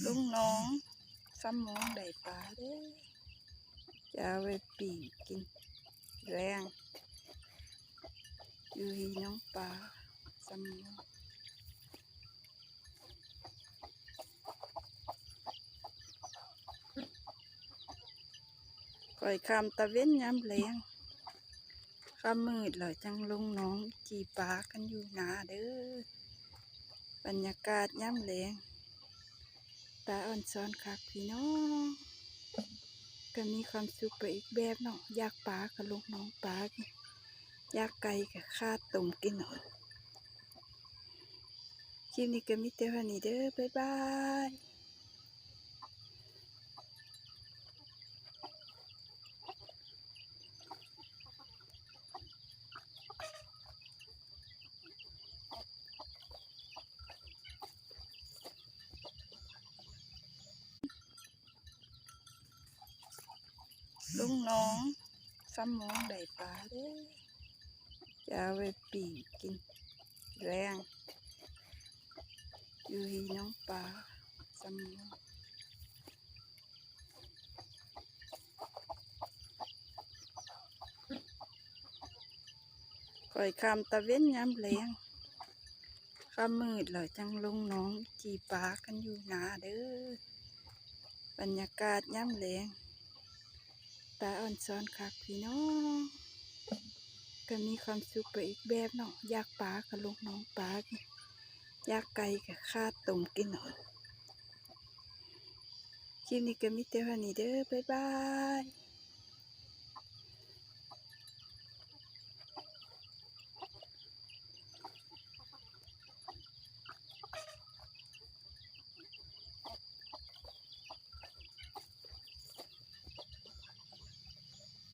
ลุงน้องซ้ำมองได้ปลาเด้อจะเอาไปปีกกินแรงอยู่ที่น้องปลาซ้ำมองก่อยคำตะเว้นย้ำแรงข้ามืดเลยจังลุงน้องจีปลากันอยู่หนาเด้อบรรยากาศย้ำแรงตาอ่อนซ้อนคักพี่น้องก็มีความสุขไปอีกแบบเนาะอยากปลากับลุงน้องปลาอยากไก่กับข้าต้มกินหน่อยคลิปนี้ก็มีแต่วันนี้เด้อบ๊ายบายลุงน้องซ้ำมองได้ปลาเด้อจะเอาไปปีกกินแรงอยู่ที่น้องปลาซ้ำมองก่อยคำตะเว้นย้ำแรงข้ามืดเลยจังลุงน้องจีปลากันอยู่หนาเด้อบรรยากาศย้ำแรงตาอ่อนซ้อนคักพี่น้องก็มีความสุขไปอีกแบบเนาะอยากปลากับลุงน้องปลาอยากไก่กับข้าต้มกินหน่อยคลิปนี้ก็มีแต่วันนี้เด้อบ๊ายบาย